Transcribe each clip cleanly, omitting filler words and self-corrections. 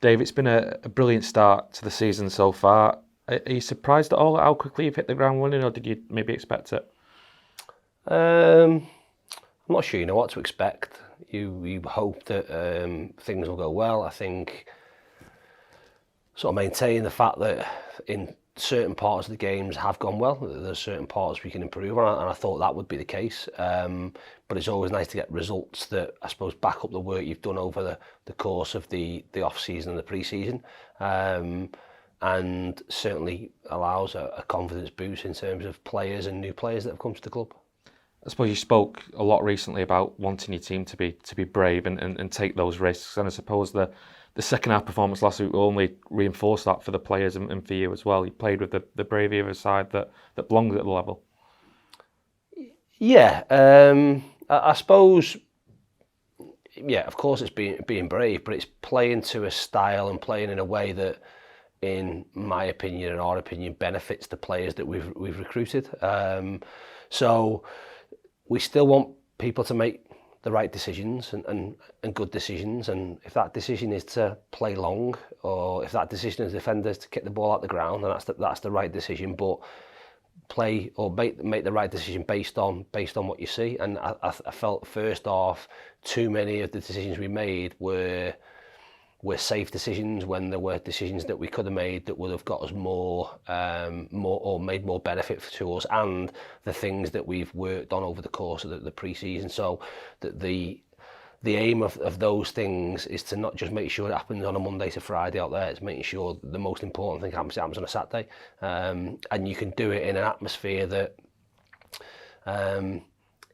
Dave, it's been a brilliant start to the season so far. Are you surprised at all at how quickly you've hit the ground running, or did you maybe expect it? Um, I'm not sure you know what to expect. You hope that things will go well. I think sort of maintain the fact that in certain parts of the games have gone well. There's certain parts we can improve on, and I thought that would be the case. But it's always nice to get results that I suppose back up the work you've done over the course of the off season and the pre-season, and certainly allows a confidence boost in terms of players and new players that have come to the club. I suppose you spoke a lot recently about wanting your team to be brave and take those risks, and I suppose the second half performance last week will only reinforce that for the players and for you as well. You played with the bravery of a side that belongs at the level. Yeah, I suppose. Yeah, of course it's being brave, but it's playing to a style and playing in a way that, in my opinion and our opinion, benefits the players that we've recruited. So we still want people to make the right decisions and good decisions, and if that decision is to play long, or if that decision is defenders to kick the ball out the ground, then that's the right decision. But play or make the right decision based on what you see. And I felt first off, too many of the decisions we made were safe decisions, when there were decisions that we could have made that would have got us more or made more benefit to us, and the things that we've worked on over the course of the pre-season. So that the aim of those things is to not just make sure it happens on a Monday to Friday out there. It's making sure the most important thing happens on a Saturday, and you can do it in an atmosphere that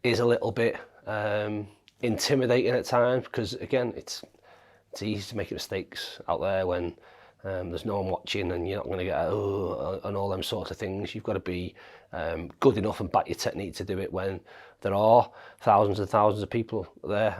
is a little bit intimidating at times, because again, it's easy to make mistakes out there when there's no one watching, and you're not going to get and all them sorts of things. You've got to be good enough and back your technique to do it when there are thousands and thousands of people there,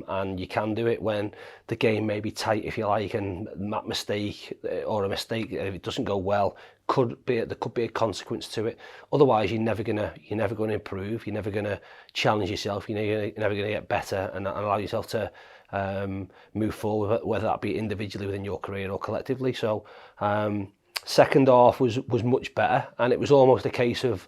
and you can do it when the game may be tight, if you like, and that mistake or a mistake, if it doesn't go well, there could be a consequence to it. Otherwise, you're never gonna improve. You're never gonna challenge yourself. You're never gonna get better and allow yourself to move forward, whether that be individually within your career or collectively. So second half was much better, and it was almost a case of,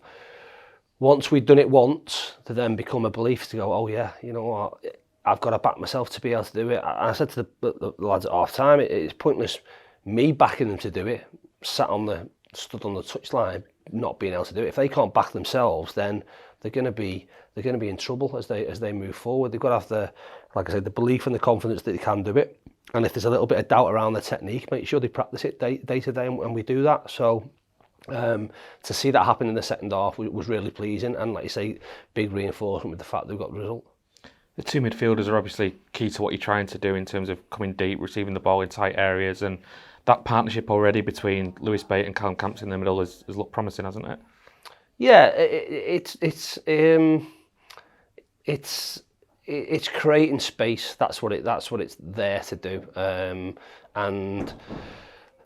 once we'd done it once, to then become a belief, to go, oh yeah, you know what, I've got to back myself to be able to do it. I said to the lads at half time, it's pointless me backing them to do it, stood on the touchline, not being able to do it. If they can't back themselves, then they're going to be in trouble as they move forward. They've got to have like I said, the belief and the confidence that they can do it. And if there's a little bit of doubt around the technique, make sure they practice it day to day, and we do that. So to see that happen in the second half was really pleasing, and like you say, big reinforcement with the fact that we got the result. The two midfielders are obviously key to what you're trying to do in terms of coming deep, receiving the ball in tight areas, and that partnership already between Lewis Bate and Callum Camps in the middle has looked promising, hasn't it? Yeah, it's creating space. That's what it's there to do, and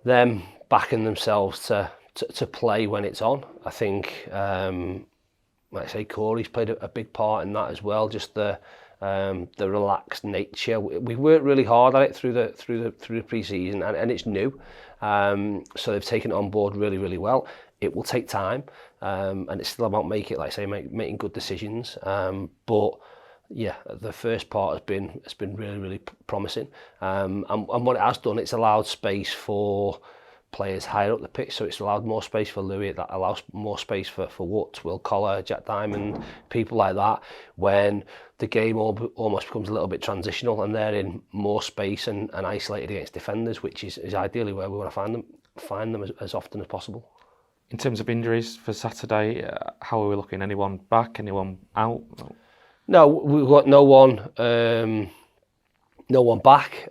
them backing themselves to play when it's on. I think, like I say, Corey's played a big part in that as well. Just the relaxed nature. We worked really hard at it through the pre-season, and it's new. So they've taken it on board really well. It will take time, and it's still about making good decisions. But yeah, the first part has been really promising, and what it has done, it's allowed space for players higher up the pitch. So it's allowed more space for Louis. That allows more space for Woods, Will Collar, Jack Diamond, people like that. When the game almost becomes a little bit transitional, and they're in more space and isolated against defenders, which is ideally where we want to find them as often as possible. In terms of injuries for Saturday, how are we looking? Anyone back? Anyone out? No, we've got no one back.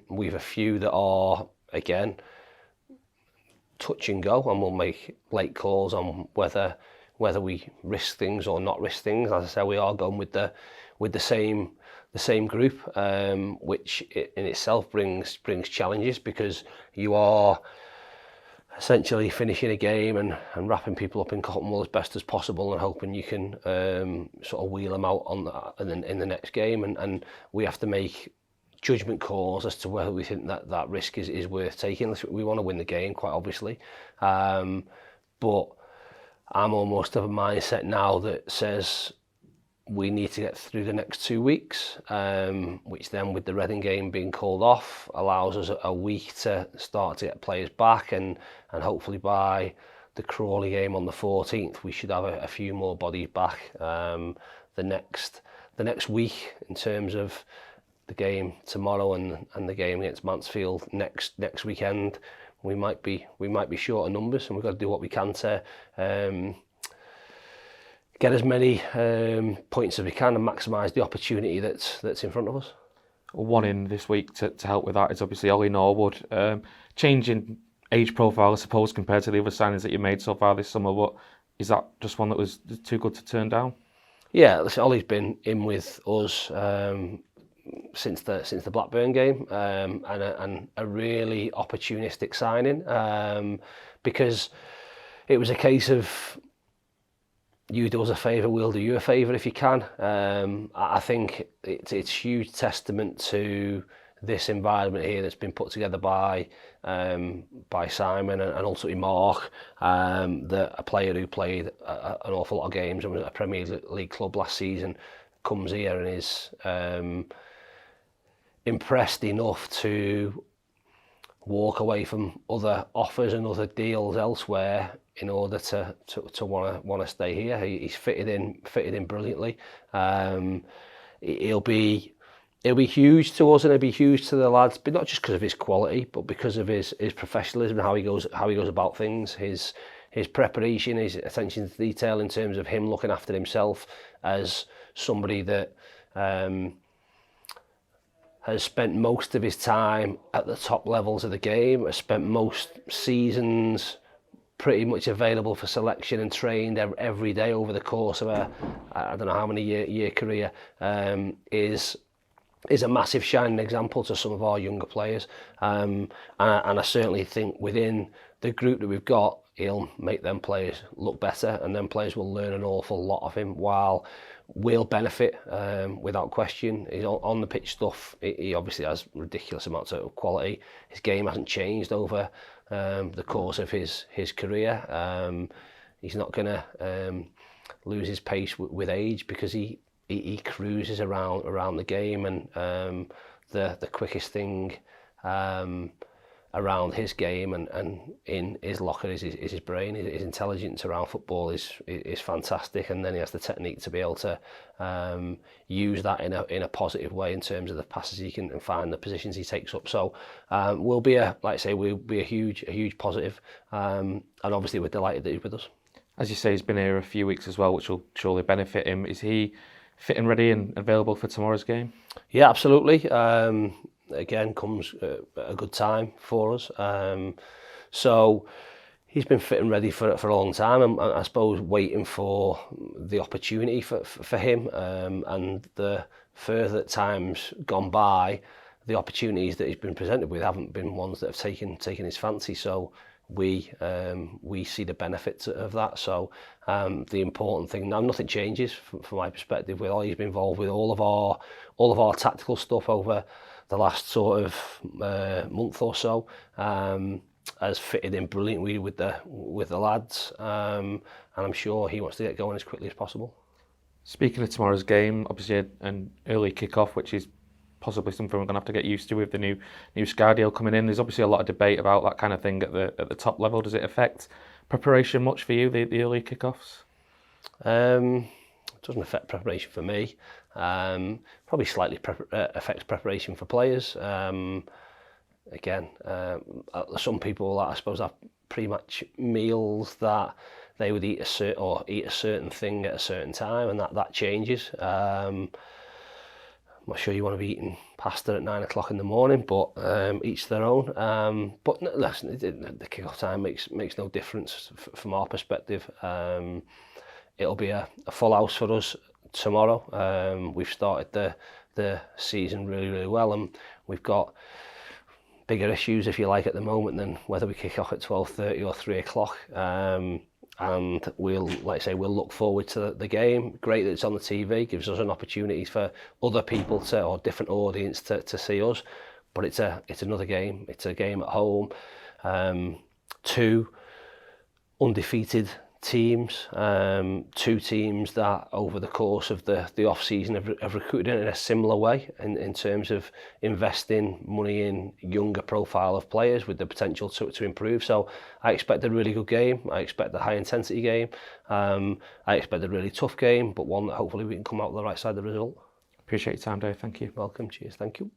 We've a few that are, again, touch and go, and we'll make late calls on whether we risk things or not risk things. As I say, we are going with the same group, which in itself brings challenges, because you are essentially finishing a game and wrapping people up in cotton wool as best as possible, and hoping you can sort of wheel them out in the next game, and we have to make judgment calls as to whether we think that risk is worth taking. We want to win the game, quite obviously, but I'm almost of a mindset now that says we need to get through the next 2 weeks, which then, with the Reading game being called off, allows us a week to start to get players back, and hopefully by the Crawley game on the 14th we should have a few more bodies back. The next week, in terms of the game tomorrow and the game against Mansfield next weekend, we might be short of numbers, and we've got to do what we can to get as many points as we can and maximise the opportunity that's in front of us. One in this week to help with that is obviously Ollie Norwood. Changing age profile, I suppose, compared to the other signings that you made so far this summer, but is that just one that was too good to turn down? Yeah, listen, Ollie's been in with us since the Blackburn game, and a really opportunistic signing, because it was a case of, you do us a favour, we'll do you a favour if you can. I think it's huge testament to this environment here that's been put together by Simon and ultimately Mark, that a player who played an awful lot of games and was at a Premier League club last season comes here and is impressed enough to walk away from other offers and other deals elsewhere in order to want to stay here. He's fitted in brilliantly. He'll be huge to us, and it'll be huge to the lads, but not just because of his quality, but because of his professionalism and how he goes about things, his preparation, his attention to detail in terms of him looking after himself as somebody that has spent most of his time at the top levels of the game, has spent most seasons pretty much available for selection and trained every day over the course of I don't know how many year career, is a massive shining example to some of our younger players, and I certainly think within the group that we've got, he'll make them players look better, and them players will learn an awful lot of him, while we'll benefit without question. He's on the pitch stuff. He obviously has ridiculous amounts of quality. His game hasn't changed over the course of his career. He's not going to lose his pace with age, because he cruises around the game, and the quickest thing around his game and in his locker is his brain. His intelligence around football is fantastic, and then he has the technique to be able to use that in a positive way in terms of the passes he can and find the positions he takes up. So we'll be a huge positive, and obviously we're delighted that he's with us. As you say, he's been here a few weeks as well, which will surely benefit him. Is he fit and ready and available for tomorrow's game? Yeah, absolutely. Again, comes a good time for us. So he's been fit and ready for a long time, and I suppose waiting for the opportunity for him. And the further that time's gone by, the opportunities that he's been presented with haven't been ones that have taken his fancy. So we see the benefits of that. So the important thing now, nothing changes from my perspective. With all, he's been involved with all of our tactical stuff over the last sort of month or so, has fitted in brilliantly with the lads, and I'm sure he wants to get going as quickly as possible. Speaking of tomorrow's game, obviously an early kick-off, which is possibly something we're going to have to get used to with the new Sky deal coming in. There's obviously a lot of debate about that kind of thing at the top level. Does it affect preparation much for you, the early kick-offs? It doesn't affect preparation for me. Probably slightly affects preparation for players. Again, some people, I suppose, have pretty much meals that they would eat a certain thing at a certain time, and that changes. I'm not sure you want to be eating pasta at 9 o'clock in the morning, but each their own. But listen, the kick-off time makes no difference from our perspective. It'll be a full house for us tomorrow. We've started the season really well, and we've got bigger issues, if you like, at the moment than whether we kick off at 12:30 or 3 o'clock. and we'll, like I say, we'll look forward to the game. Great that it's on the TV, gives us an opportunity for other people to, or different audience to see us. But it's another game. It's a game at home. Two undefeated teams, two teams that over the course of the off season have recruited in a similar way in terms of investing money in younger profile of players with the potential to improve. So I expect a really good game. I expect a high intensity game. I expect a really tough game, but one that hopefully we can come out on the right side of the result. Appreciate your time, Dave. Thank you. Welcome. Cheers. Thank you.